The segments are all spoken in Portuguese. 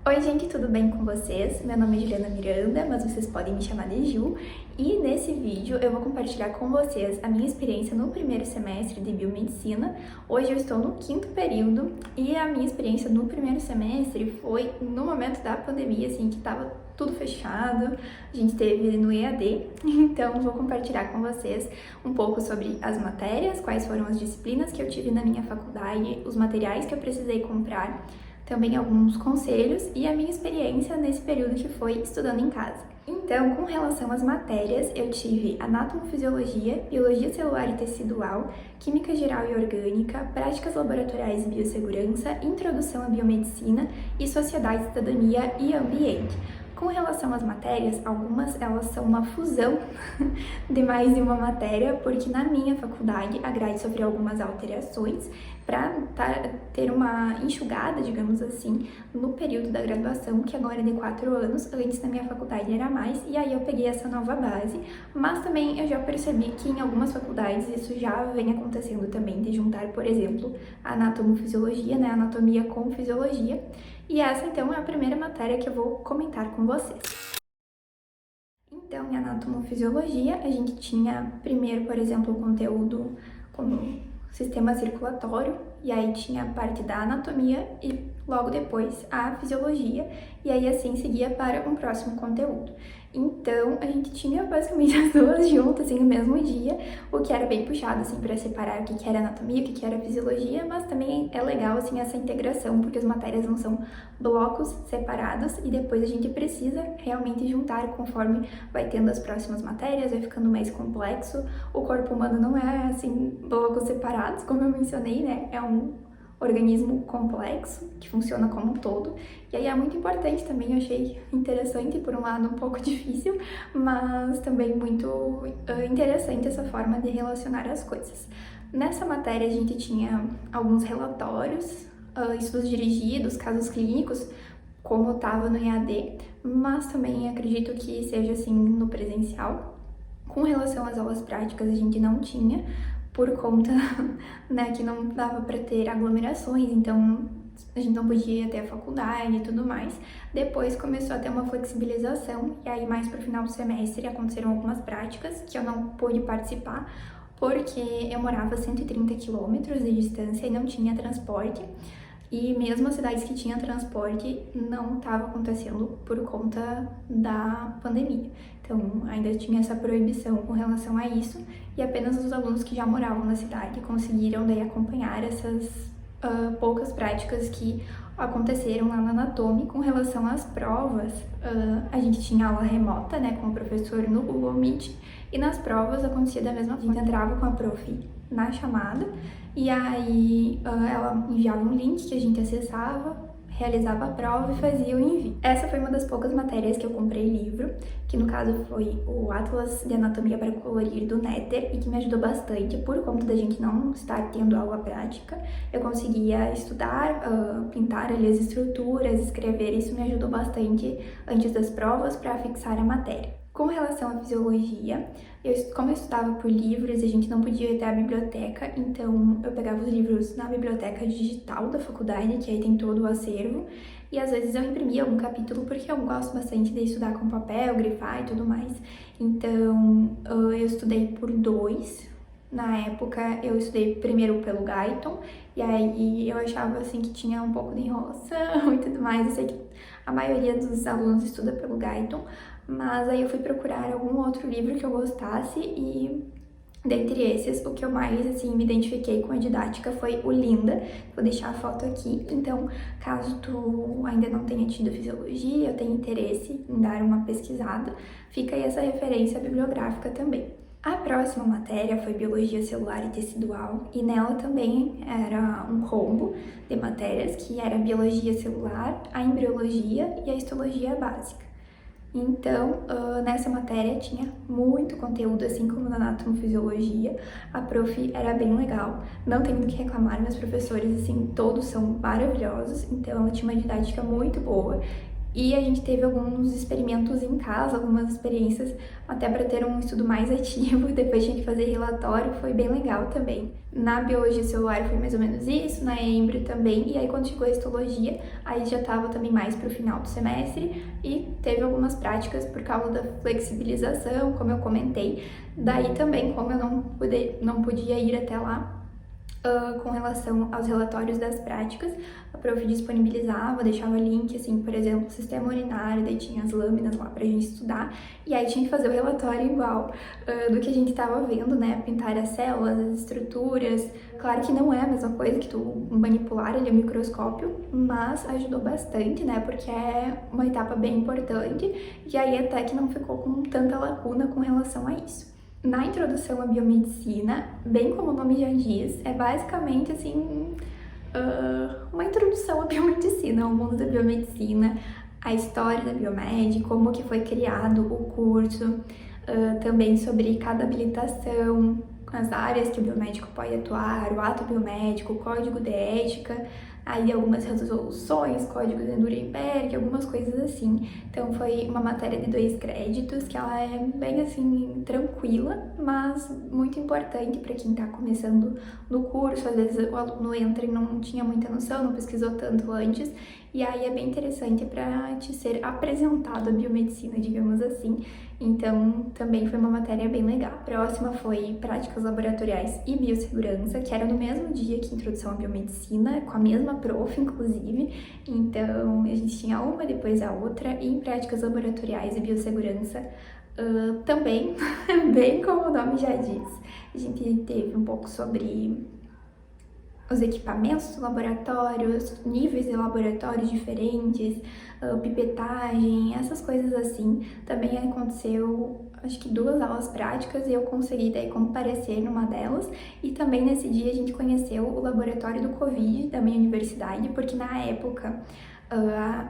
Oi gente, tudo bem com vocês? Meu nome é Juliana Miranda, mas vocês podem me chamar de Ju. E nesse vídeo eu vou compartilhar com vocês a minha experiência no primeiro semestre de Biomedicina. Hoje eu estou no 5º período e a minha experiência no primeiro semestre foi no momento da pandemia, assim, que tava tudo fechado, a gente teve no EAD, então vou compartilhar com vocês um pouco sobre as matérias, quais foram as disciplinas que eu tive na minha faculdade, os materiais que eu precisei comprar, também alguns conselhos e a minha experiência nesse período que foi estudando em casa. Então, com relação às matérias, eu tive anatomofisiologia, biologia celular e tecidual, química geral e orgânica, práticas laboratoriais e biossegurança, introdução à biomedicina e sociedade, cidadania e ambiente. Com relação às matérias, algumas elas são uma fusão de mais de uma matéria, porque na minha faculdade a grade sofreu algumas alterações para ter uma enxugada, digamos assim, no período da graduação, que agora é de 4 anos, antes na minha faculdade era mais, e aí eu peguei essa nova base, mas também eu já percebi que em algumas faculdades isso já vem acontecendo também, de juntar, por exemplo, a anatomofisiologia, né, anatomia com fisiologia, e essa então é a primeira matéria que eu vou comentar com vocês. Então, em anatomofisiologia, a gente tinha primeiro, por exemplo, o conteúdo como sistema circulatório, e aí tinha a parte da anatomia e logo depois a fisiologia, e aí assim seguia para um próximo conteúdo. Então, a gente tinha basicamente as duas juntas, assim, no mesmo dia, o que era bem puxado, assim, para separar o que era anatomia, o que era fisiologia, mas também é legal, assim, essa integração, porque as matérias não são blocos separados e depois a gente precisa realmente juntar conforme vai tendo as próximas matérias, vai ficando mais complexo. O corpo humano não é, assim, blocos separados, como eu mencionei, né? É um organismo complexo, que funciona como um todo, e aí é muito importante também, eu achei interessante, por um lado um pouco difícil, mas também muito interessante essa forma de relacionar as coisas. Nessa matéria a gente tinha alguns relatórios, estudos dirigidos, casos clínicos, como estava no EAD, mas também acredito que seja assim no presencial. Com relação às aulas práticas a gente não tinha, por conta, né, que não dava para ter aglomerações, então a gente não podia ter a faculdade e tudo mais. Depois começou a ter uma flexibilização, e aí mais pro final do semestre aconteceram algumas práticas que eu não pude participar, porque eu morava a 130 quilômetros de distância e não tinha transporte. E mesmo as cidades que tinham transporte não estava acontecendo por conta da pandemia. Então, ainda tinha essa proibição com relação a isso, e apenas os alunos que já moravam na cidade conseguiram daí acompanhar essas poucas práticas que aconteceram lá na Anatomy. Com relação às provas, a gente tinha aula remota, né, com o professor no Google Meet, e nas provas acontecia da mesma forma. A gente entrava com a prof na chamada, e aí ela enviava um link que a gente acessava, realizava a prova e fazia o envio. Essa foi uma das poucas matérias que eu comprei livro, que no caso foi o Atlas de Anatomia para Colorir do Netter, e que me ajudou bastante por conta da gente não estar tendo aula prática. Eu conseguia estudar, pintar ali as estruturas, escrever, isso me ajudou bastante antes das provas para fixar a matéria. Com relação à fisiologia, como eu estudava por livros, a gente não podia ir até a biblioteca, então eu pegava os livros na biblioteca digital da faculdade, que aí tem todo o acervo, e às vezes eu imprimia algum capítulo, porque eu gosto bastante de estudar com papel, grifar e tudo mais. Então, eu estudei por 2. Na época, eu estudei primeiro pelo Guyton, e aí eu achava, assim, que tinha um pouco de enrolação e tudo mais. Eu sei que a maioria dos alunos estuda pelo Guyton, mas aí eu fui procurar algum outro livro que eu gostasse e, dentre esses, o que eu mais, assim, me identifiquei com a didática foi o Linda. Vou deixar a foto aqui, então, caso tu ainda não tenha tido fisiologia, eu tenha interesse em dar uma pesquisada, fica aí essa referência bibliográfica também. A próxima matéria foi Biologia Celular e Tecidual, e nela também era um combo de matérias, que era Biologia Celular, a Embriologia e a Histologia Básica. Então, nessa matéria tinha muito conteúdo, assim como na anatomofisiologia. A prof era bem legal, não tenho do que reclamar, meus professores, assim, todos são maravilhosos, então ela tinha uma didática muito boa. E a gente teve alguns experimentos em casa, algumas experiências até para ter um estudo mais ativo, depois tinha que fazer relatório, foi bem legal também. Na biologia celular foi mais ou menos isso, na embrio também, e aí quando chegou a histologia, aí já estava também mais para o final do semestre e teve algumas práticas por causa da flexibilização, como eu comentei. Daí também, como eu não podia ir até lá, com relação aos relatórios das práticas, a prof disponibilizava, deixava link, assim, por exemplo, sistema urinário, daí tinha as lâminas lá pra gente estudar, e aí tinha que fazer o relatório igual do que a gente tava vendo, né, pintar as células, as estruturas. Claro que não é a mesma coisa que tu manipular ali o microscópio, mas ajudou bastante, né, porque é uma etapa bem importante, e aí até que não ficou com tanta lacuna com relação a isso. Na introdução à biomedicina, bem como o nome já diz, é basicamente assim uma introdução à biomedicina, ao mundo da biomedicina, a história da biomed, como que foi criado o curso, também sobre cada habilitação, as áreas que o biomédico pode atuar, o ato biomédico, o código de ética, aí algumas resoluções, código de Nuremberg, algumas coisas assim. Então foi uma matéria de 2 créditos, que ela é bem assim, tranquila, mas muito importante para quem está começando no curso. Às vezes o aluno entra e não tinha muita noção, não pesquisou tanto antes, e aí é bem interessante para te ser apresentado a biomedicina, digamos assim. Então, também foi uma matéria bem legal. A próxima foi práticas laboratoriais e biossegurança, que era no mesmo dia que introdução à biomedicina, com a mesma prof, inclusive. Então, a gente tinha uma, depois a outra, e em práticas laboratoriais e biossegurança também, bem como o nome já diz. A gente teve um pouco sobre os equipamentos do laboratório, os níveis de laboratórios diferentes, pipetagem, essas coisas assim. Também aconteceu, acho que 2 aulas práticas e eu consegui daí comparecer numa delas. E também nesse dia a gente conheceu o laboratório do Covid da minha universidade, porque na época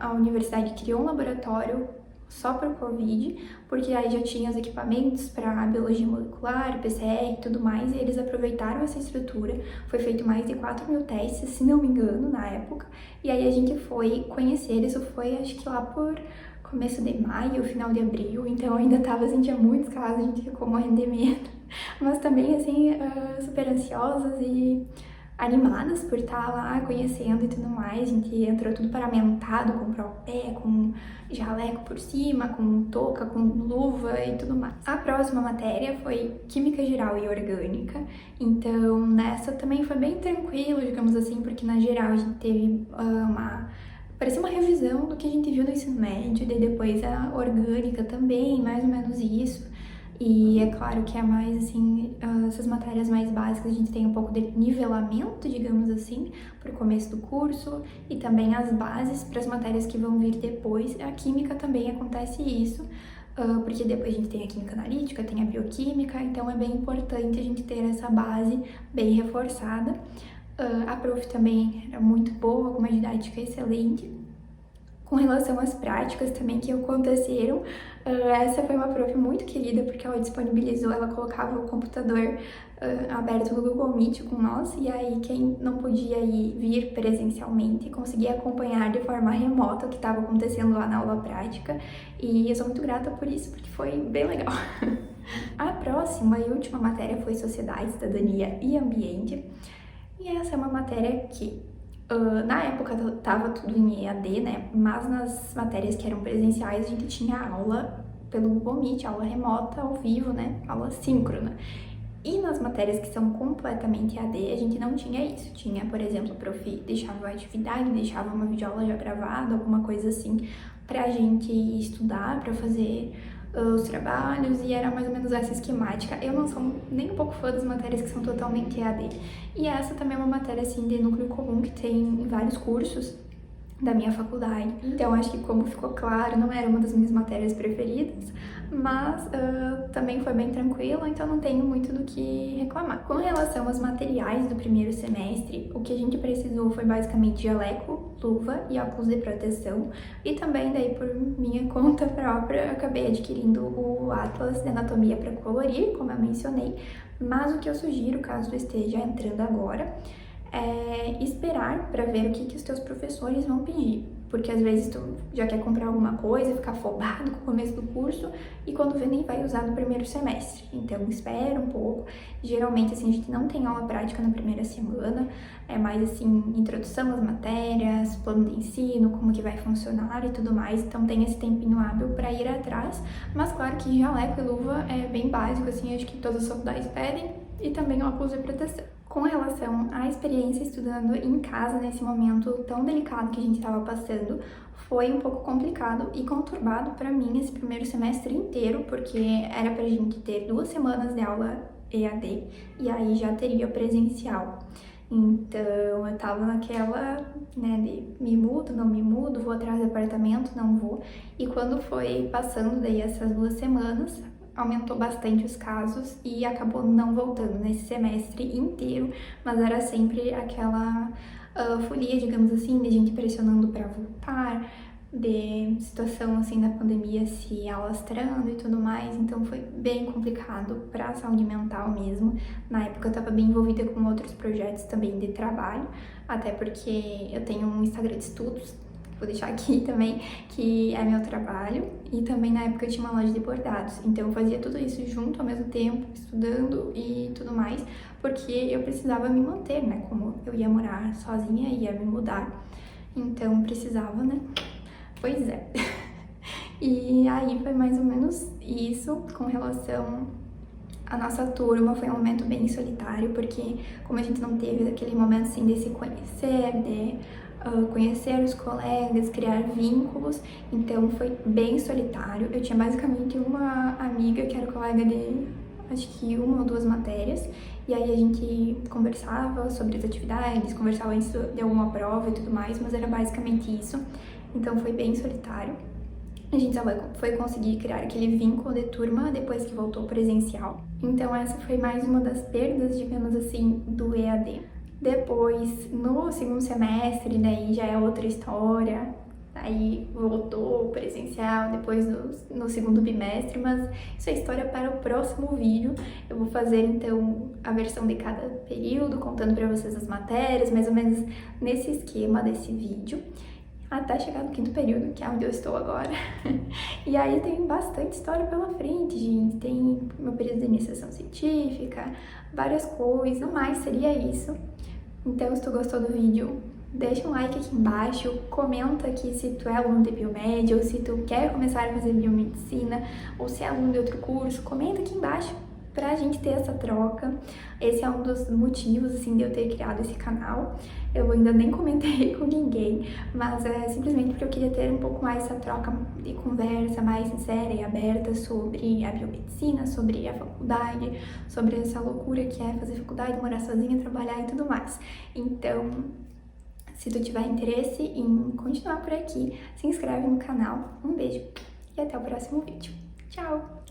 a universidade criou um laboratório só para o Covid, porque aí já tinha os equipamentos para biologia molecular, PCR e tudo mais, e eles aproveitaram essa estrutura. Foi feito mais de 4.000 testes, se não me engano, na época, e aí a gente foi conhecer, isso foi acho que lá por começo de maio, final de abril, então ainda tava assim, tinha muitos casos, a gente ficou morrendo de medo, mas também assim, super ansiosas e animadas por estar lá conhecendo e tudo mais. A gente entrou tudo paramentado, com propé, com jaleco por cima, com touca, com luva e tudo mais. A próxima matéria foi Química Geral e Orgânica, então nessa também foi bem tranquilo, digamos assim, porque na geral a gente teve parecia uma revisão do que a gente viu no ensino médio, e depois a orgânica também, mais ou menos isso. E é claro que é mais, assim, essas matérias mais básicas a gente tem um pouco de nivelamento, digamos assim, para o começo do curso, e também as bases para as matérias que vão vir depois. A química também acontece isso, porque depois a gente tem a química analítica, tem a bioquímica, então é bem importante a gente ter essa base bem reforçada. A prof também era muito boa, com uma didática excelente. Com relação às práticas também que aconteceram, essa foi uma prof muito querida, porque ela disponibilizou, ela colocava o computador aberto no Google Meet com nós, e aí quem não podia vir presencialmente conseguia acompanhar de forma remota o que estava acontecendo lá na aula prática, e eu sou muito grata por isso, porque foi bem legal. A próxima e última matéria foi Sociedade, Cidadania e Ambiente, e essa é uma matéria que na época tava tudo em EAD, né? Mas nas matérias que eram presenciais a gente tinha aula pelo Google Meet, aula remota, ao vivo, né? Aula síncrona. E nas matérias que são completamente EAD, a gente não tinha isso. Tinha, por exemplo, o prof deixava a atividade, deixava uma videoaula já gravada, alguma coisa assim, pra gente estudar, pra fazer os trabalhos, e era mais ou menos essa esquemática. Eu não sou nem um pouco fã das matérias que são totalmente EAD. E essa também é uma matéria, assim, de núcleo comum que tem em vários cursos da minha faculdade. Então, acho que como ficou claro, não era uma das minhas matérias preferidas, mas também foi bem tranquilo, então não tenho muito do que reclamar. Com relação aos materiais do primeiro semestre, o que a gente precisou foi basicamente jaleco, luva e óculos de proteção, e também daí por minha conta própria acabei adquirindo o Atlas de Anatomia para colorir, como eu mencionei, mas o que eu sugiro, caso tu esteja entrando agora, esperar para ver o que os teus professores vão pedir, porque às vezes tu já quer comprar alguma coisa, ficar afobado com o começo do curso e quando vê nem vai usar no primeiro semestre. Então espera um pouco. Geralmente assim a gente não tem aula prática na primeira semana, é mais assim introdução às matérias, plano de ensino, como que vai funcionar e tudo mais. Então tem esse tempinho hábil para ir atrás, mas claro que jaleco e luva é bem básico, assim, acho que todas as faculdades pedem, e também óculos de proteção. Com relação à experiência estudando em casa nesse momento tão delicado que a gente estava passando, foi um pouco complicado e conturbado para mim esse primeiro semestre inteiro, porque era pra gente ter 2 semanas de aula EAD e aí já teria presencial. Então eu tava naquela, né, de me mudo, não me mudo, vou atrás do apartamento, não vou. E quando foi passando daí essas 2 semanas, aumentou bastante os casos e acabou não voltando nesse semestre inteiro, mas era sempre aquela folia, digamos assim, de gente pressionando para voltar, de situação assim da pandemia se alastrando e tudo mais, então foi bem complicado para a saúde mental mesmo. Na época eu estava bem envolvida com outros projetos também de trabalho, até porque eu tenho um Instagram de estudos, vou deixar aqui também, que é meu trabalho, e também na época eu tinha uma loja de bordados, então eu fazia tudo isso junto ao mesmo tempo, estudando e tudo mais, porque eu precisava me manter, né, como eu ia morar sozinha, ia me mudar, então precisava, né, pois é. E aí foi mais ou menos isso com relação à nossa turma. Foi um momento bem solitário, porque como a gente não teve aquele momento assim de se conhecer, de conhecer os colegas, criar vínculos, então foi bem solitário. Eu tinha basicamente uma amiga que era colega de, acho que 1 ou 2 matérias, e aí a gente conversava sobre as atividades, conversava antes de alguma prova e tudo mais, mas era basicamente isso, então foi bem solitário. A gente só foi conseguir criar aquele vínculo de turma depois que voltou presencial. Então essa foi mais uma das perdas, digamos assim, do EAD. Depois, no segundo semestre, daí já é outra história, aí voltou presencial depois no segundo bimestre, mas isso é história para o próximo vídeo. Eu vou fazer então a versão de cada período, contando para vocês as matérias, mais ou menos nesse esquema desse vídeo, até chegar no 5º período, que é onde eu estou agora. E aí tem bastante história pela frente, gente. Tem meu período de iniciação científica, várias coisas. No mais, seria isso. Então, se tu gostou do vídeo, deixa um like aqui embaixo, comenta aqui se tu é aluno de biomédia, ou se tu quer começar a fazer biomedicina, ou se é aluno de outro curso, comenta aqui embaixo pra gente ter essa troca. Esse é um dos motivos, assim, de eu ter criado esse canal. Eu ainda nem comentei com ninguém, mas é simplesmente porque eu queria ter um pouco mais essa troca de conversa mais sincera e aberta sobre a biomedicina, sobre a faculdade, sobre essa loucura que é fazer faculdade, morar sozinha, trabalhar e tudo mais. Então, se tu tiver interesse em continuar por aqui, se inscreve no canal. Um beijo e até o próximo vídeo. Tchau!